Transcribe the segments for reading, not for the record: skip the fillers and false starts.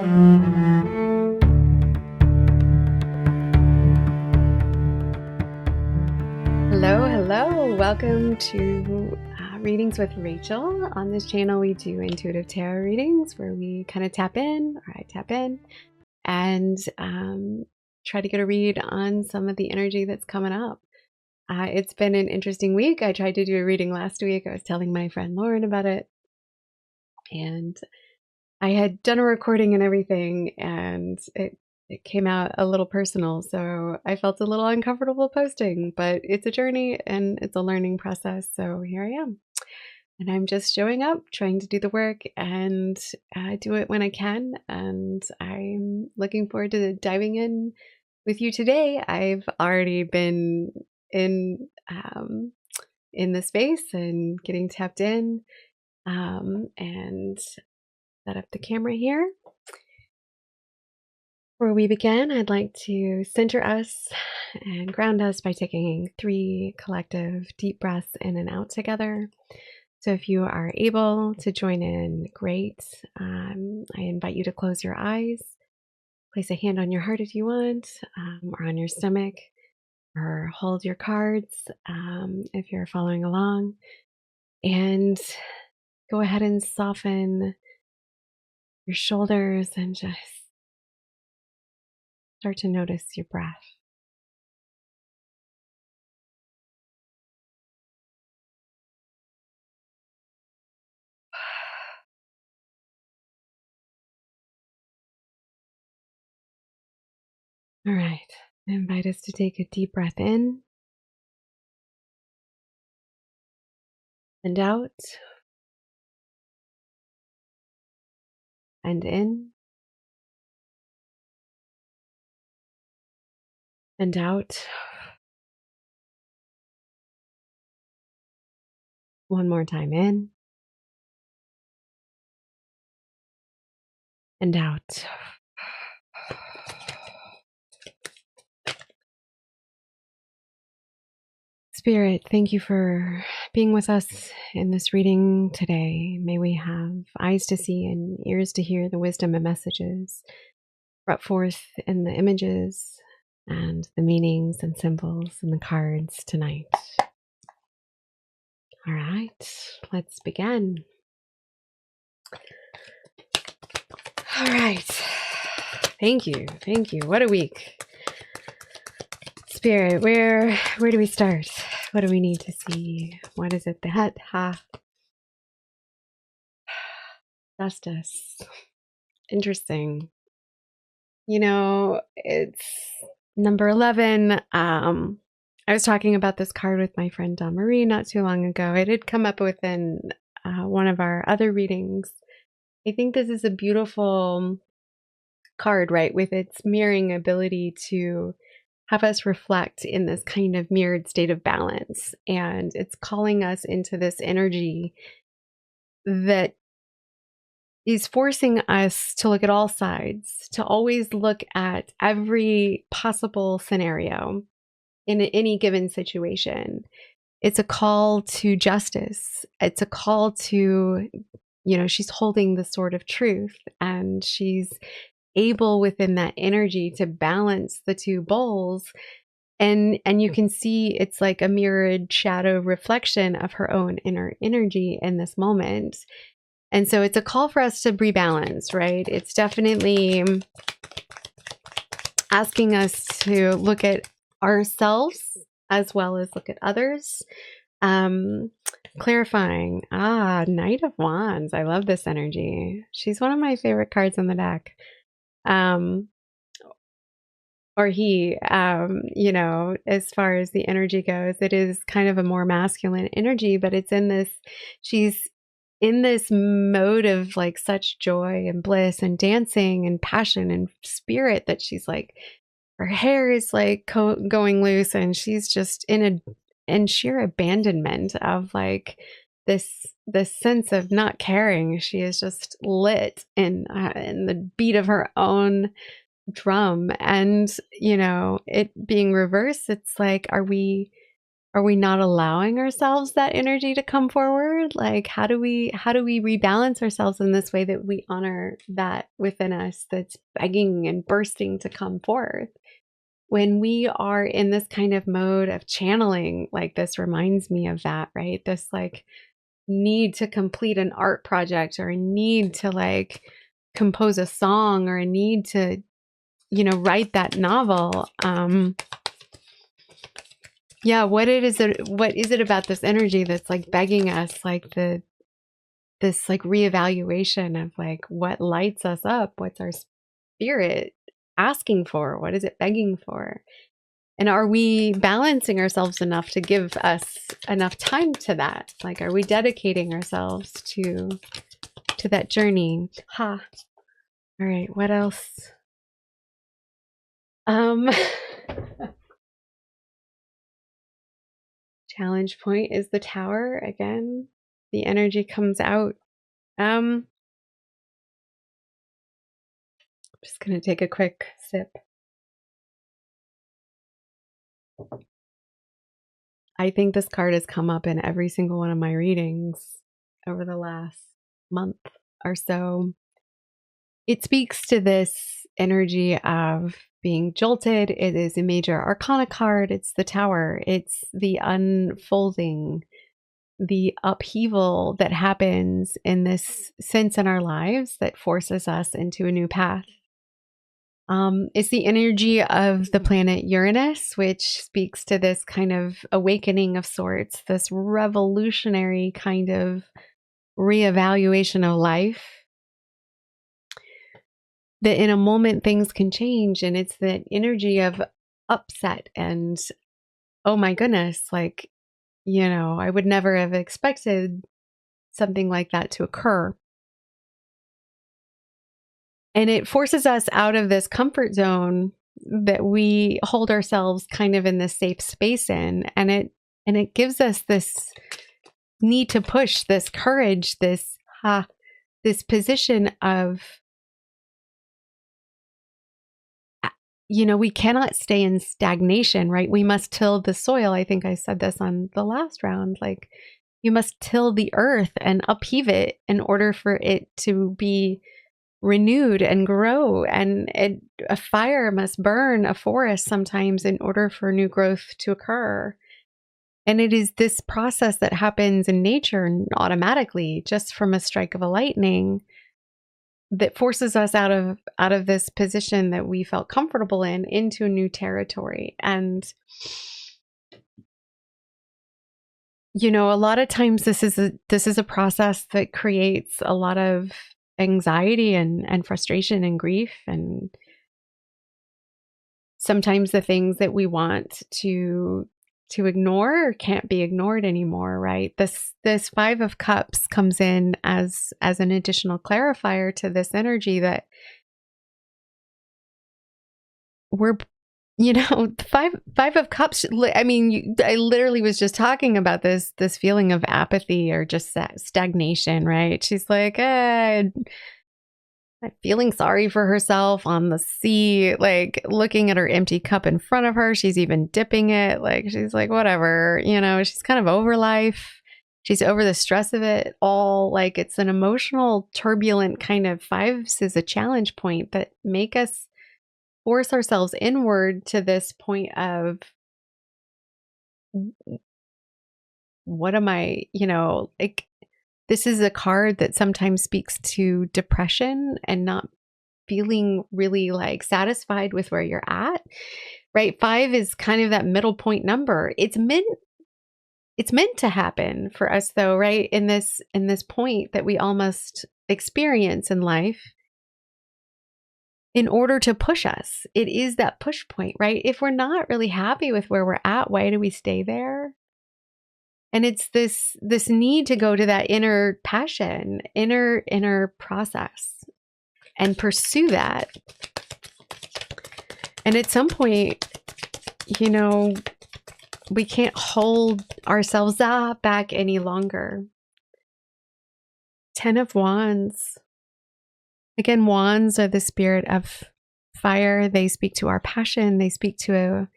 Hello. Welcome to Readings with Rachel. On this channel, we do intuitive tarot readings where we kind of tap in, or I tap in, and try to get a read on some of the energy that's coming up. It's been an interesting week. I tried to do a reading last week. I was telling my friend Lauren about it, and I had done a recording and everything, and it came out a little personal, so I felt a little uncomfortable posting, but it's a journey and it's a learning process, so here I am. And I'm just showing up, trying to do the work and do it when I can, and I'm looking forward to diving in with you today. I've already been in the space and getting tapped in, and set up the camera here. Before we begin, I'd like to center us and ground us by taking 3 collective deep breaths in and out together. So if you are able to join in, great. I invite you to close your eyes, place a hand on your heart if you want, or on your stomach, or hold your cards if you're following along. And go ahead and soften your shoulders and just start to notice your breath. All right, I invite us to take a deep breath in and out, and in and out. One more time, in and out. Spirit, thank you for being with us in this reading today. May we have eyes to see and ears to hear the wisdom and messages brought forth in the images and the meanings and symbols and the cards tonight. All right, let's begin. All right. Thank you. What a week. Spirit, where do we start? What do we need to see? What is it? The head, justice. Interesting. You know, it's number 11. I was talking about this card with my friend Janurary not too long ago. It had come up within one of our other readings. I think this is a beautiful card, right? With its mirroring ability to have us reflect in this kind of mirrored state of balance. And it's calling us into this energy that is forcing us to look at all sides, to always look at every possible scenario in any given situation. It's a call to justice. It's a call to, she's holding the sword of truth, and she's able within that energy to balance the two bowls. And you can see it's like a mirrored shadow reflection of her own inner energy in this moment. And so it's a call for us to rebalance, right? It's definitely asking us to look at ourselves as well as look at others. Clarifying. Knight of Wands. I love this energy. She's one of my favorite cards in the deck. Or he, as far as the energy goes, it is kind of a more masculine energy, but it's in this, she's in this mode of like such joy and bliss and dancing and passion and spirit that she's like, her hair is like going loose, and she's just in sheer abandonment of like this sense of not caring. She is just lit in the beat of her own drum. And it being reversed, it's like, are we Are we not allowing ourselves that energy to come forward? Like, how do we rebalance ourselves in this way that we honor that within us that's begging and bursting to come forth? When we are in this kind of mode of channeling, like this reminds me of that, right? This like need to complete an art project, or a need to like compose a song, or a need to, write that novel. Yeah, what is it about this energy that's like begging us, like this like reevaluation of like what lights us up, what's our spirit asking for, what is it begging for? And are we balancing ourselves enough to give us enough time to that? Like, are we dedicating ourselves to that journey? All right, what else? Challenge point is the Tower again. The energy comes out. I'm just going to take a quick sip. I think this card has come up in every single one of my readings over the last month or so. It speaks to this energy of being jolted. It is a major arcana card. It's the Tower. It's the unfolding, the upheaval that happens in this sense in our lives that forces us into a new path. It's the energy of the planet Uranus, which speaks to this kind of awakening of sorts, this revolutionary kind of reevaluation of life. That in a moment things can change, and it's the energy of upset and, oh my goodness, like, I would never have expected something like that to occur. And it forces us out of this comfort zone that we hold ourselves kind of in this safe space in. And it gives us this need to push, this courage, this position of, we cannot stay in stagnation, right? We must till the soil. I think I said this on the last round. Like, you must till the earth and upheave it in order for it to be renewed and grow. And a fire must burn a forest sometimes in order for new growth to occur. And it is this process that happens in nature automatically, just from a strike of a lightning, that forces us out of this position that we felt comfortable in into a new territory. And a lot of times this is a process that creates a lot of anxiety and frustration and grief, and sometimes the things that we want to ignore can't be ignored anymore, right? This Five of Cups comes in as an additional clarifier to this energy that we're, Five of Cups. I mean, I literally was just talking about this feeling of apathy or just stagnation, right? She's like, feeling sorry for herself on the sea, like looking at her empty cup in front of her. She's even dipping it. Like, she's like, whatever, she's kind of over life. She's over the stress of it all. Like, it's an emotional, turbulent kind of. Fives is a challenge point that make us force ourselves inward to this point of, what am I, like, this is a card that sometimes speaks to depression and not feeling really like satisfied with where you're at, right? Five is kind of that middle point number. It's meant to happen for us though, right? In this point that we all must experience in life in order to push us. It is that push point, right? If we're not really happy with where we're at, why do we stay there? And it's this need to go to that inner passion, inner process and pursue that. And at some point, we can't hold ourselves back any longer. 10 of Wands. Again, wands are the spirit of fire. They speak to our passion. They speak to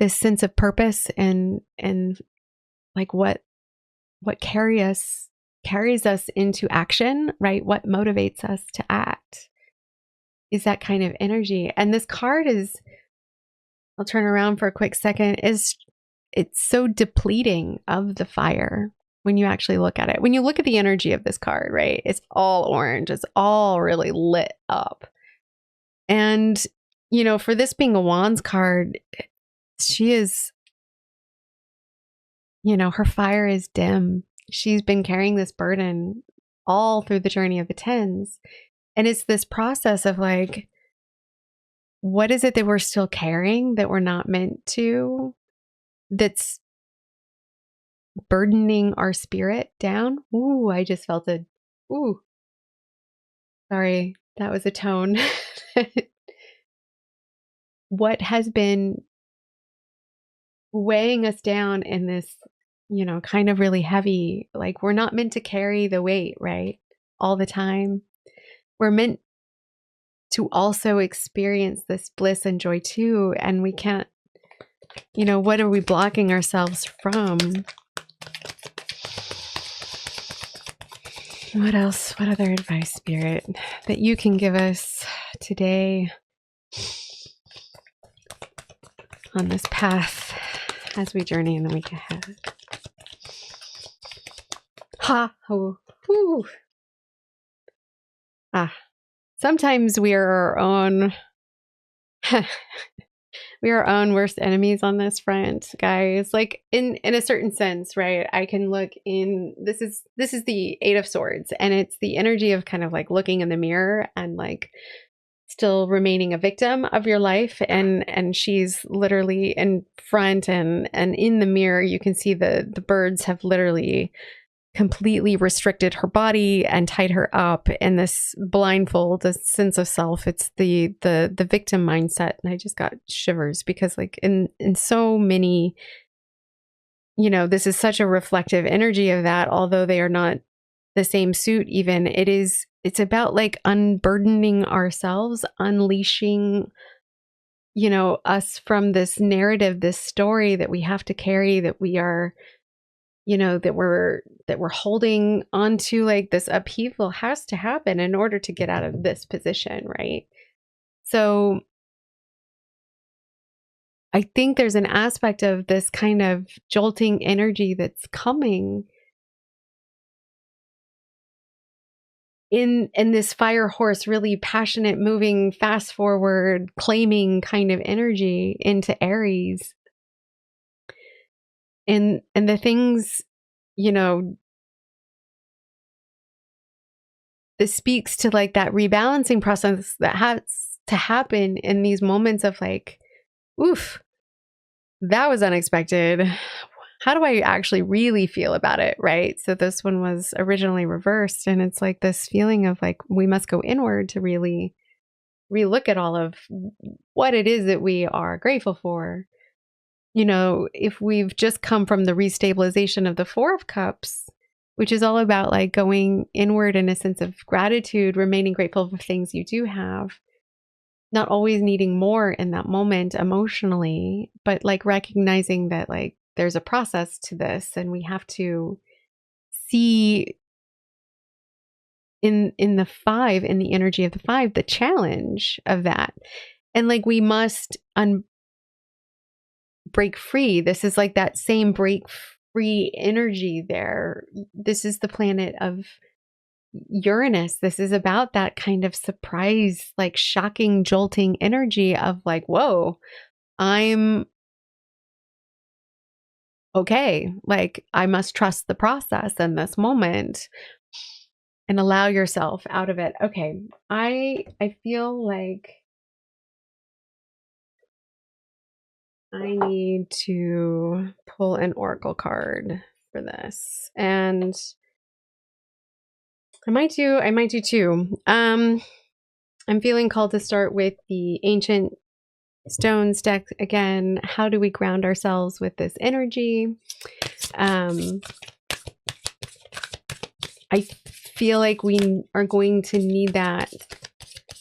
this sense of purpose and like what carries us into action, right? What motivates us to act is that kind of energy. And this card is, I'll turn around for a quick second, it's so depleting of the fire when you actually look at it. When you look at the energy of this card, right? It's all orange. It's all really lit up. And, you know, for this being a Wands card, she is, you know, her fire is dim. She's been carrying this burden all through the journey of the tens. And it's this process of like, what is it that we're still carrying that we're not meant to, that's burdening our spirit down? Ooh, I just felt a, ooh, sorry, that was a tone. What has been weighing us down in this, you know, kind of really heavy, like we're not meant to carry the weight, right? All the time. We're meant to also experience this bliss and joy too. And we can't, you know, what are we blocking ourselves from? What else? What other advice, Spirit, that you can give us today on this path as we journey in the week ahead? Ha! Oh, whew. Ah. Sometimes we are our own we are our own worst enemies on this front, guys. Like in a certain sense, right? I can look in, this is the Eight of Swords, and it's the energy of kind of like looking in the mirror and like still remaining a victim of your life, and she's literally in front, and in the mirror you can see the birds have literally completely restricted her body and tied her up in this blindfold, a sense of self. It's the victim mindset. And I just got shivers because like in so many, you know, this is such a reflective energy of that, although they are not the same suit even. It's about like unburdening ourselves, unleashing, you know, us from this narrative, this story that we have to carry, that we are, you know, that we're holding onto. Like this upheaval has to happen in order to get out of this position, right? So I think there's an aspect of this kind of jolting energy that's coming in this fire horse, really passionate, moving, fast forward, claiming kind of energy into Aries. And the things, you know, this speaks to like that rebalancing process that has to happen in these moments of like, oof, that was unexpected. How do I actually really feel about it, right? So this one was originally reversed, and it's like this feeling of like we must go inward to really relook at all of what it is that we are grateful for. You know, if we've just come from the restabilization of the Four of Cups, which is all about like going inward in a sense of gratitude, remaining grateful for things you do have, not always needing more in that moment emotionally, but like recognizing that like there's a process to this, and we have to see in the five, in the energy of the five, the challenge of that. And like we must break free. This is like that same break free energy there. This is the planet of Uranus. This is about that kind of surprise, like shocking, jolting energy of like, whoa, I'm okay. Like I must trust the process in this moment and allow yourself out of it. Okay. I feel like I need to pull an oracle card for this. And I might do two. I'm feeling called to start with the Ancient Stones deck again. How do we ground ourselves with this energy? I feel like we are going to need that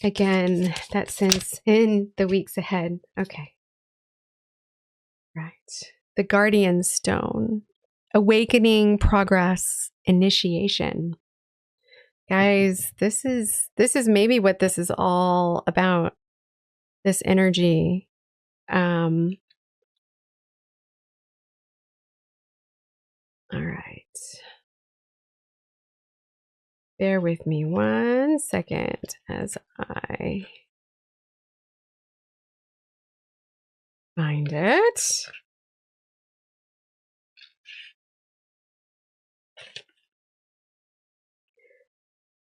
again, that sense in the weeks ahead. Okay. Right. The Guardian Stone. Awakening, progress, initiation. Guys, this is maybe what this is all about. This energy. All right. Bear with me 1 second as I find it.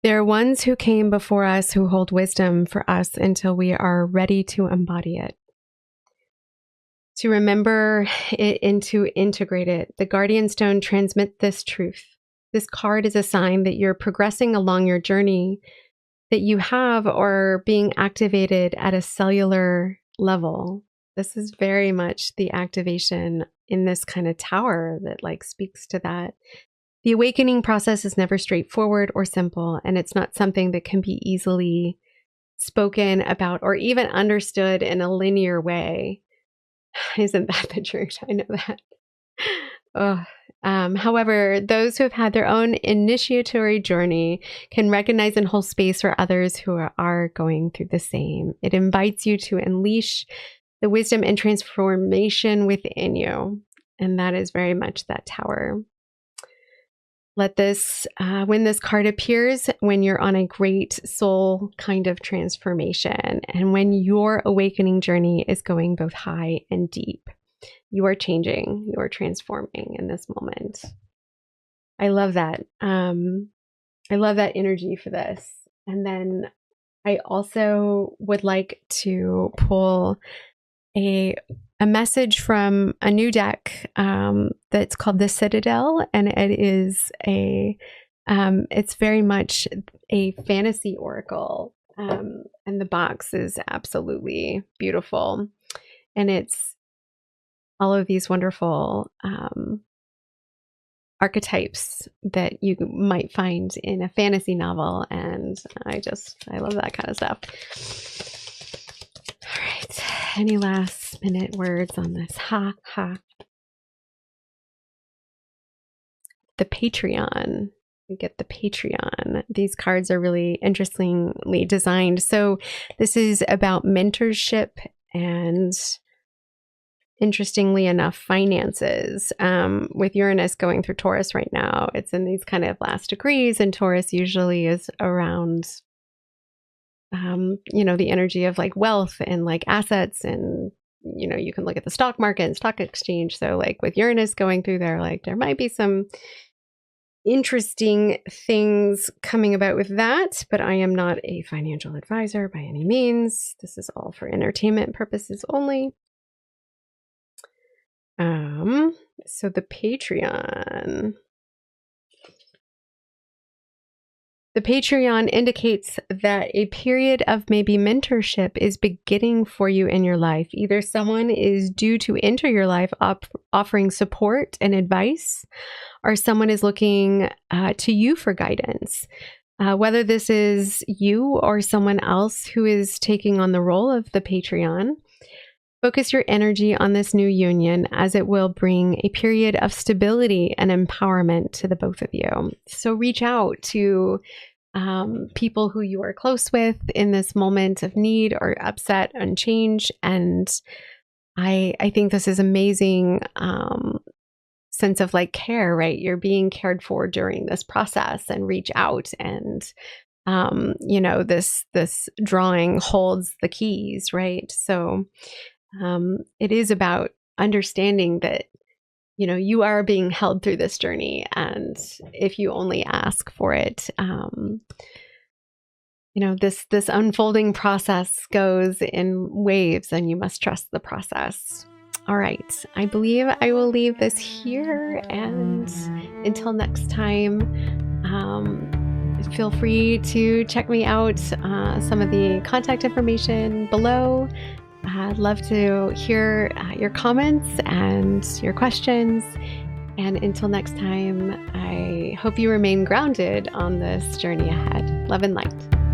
There are ones who came before us who hold wisdom for us until we are ready to embody it. To remember it and to integrate it. The Guardian Stone transmits this truth. This card is a sign that you're progressing along your journey, that you have or being activated at a cellular level. This is very much the activation in this kind of tower that like speaks to that. The awakening process is never straightforward or simple, and it's not something that can be easily spoken about or even understood in a linear way. Isn't that the truth? I know that. However, those who have had their own initiatory journey can recognize and hold space for others who are going through the same. It invites you to unleash the wisdom and transformation within you. And that is very much that tower. Let this, when this card appears, when you're on a great soul kind of transformation, and when your awakening journey is going both high and deep, you are changing, you are transforming in this moment. I love that. I love that energy for this. And then I also would like to pull a message from a new deck that's called the Citadel, and it is it's very much a fantasy oracle, and the box is absolutely beautiful, and it's all of these wonderful archetypes that you might find in a fantasy novel, and I love that kind of stuff. All right. Any last minute words on this? The Patreon. We get the Patreon. These cards are really interestingly designed. So this is about mentorship and, interestingly enough, finances. With Uranus going through Taurus right now, it's in these kind of last degrees, and Taurus usually is around the energy of like wealth and like assets, and you can look at the stock market and stock exchange. So like with Uranus going through there, like there might be some interesting things coming about with that, but I am not a financial advisor by any means. This is all for entertainment purposes only. So the Patreon. The Patreon indicates that a period of maybe mentorship is beginning for you in your life. Either someone is due to enter your life offering support and advice, or someone is looking to you for guidance. Whether this is you or someone else who is taking on the role of the Patreon, focus your energy on this new union, as it will bring a period of stability and empowerment to the both of you. So reach out to people who you are close with in this moment of need or upset and change. And I think this is amazing sense of like care, right? You're being cared for during this process, and reach out, and this drawing holds the keys, right? So it is about understanding that, you are being held through this journey. And if you only ask for it, this unfolding process goes in waves, and you must trust the process. All right. I believe I will leave this here. And until next time, feel free to check me out. Some of the contact information below. I'd love to hear your comments and your questions. And until next time, I hope you remain grounded on this journey ahead. Love and light.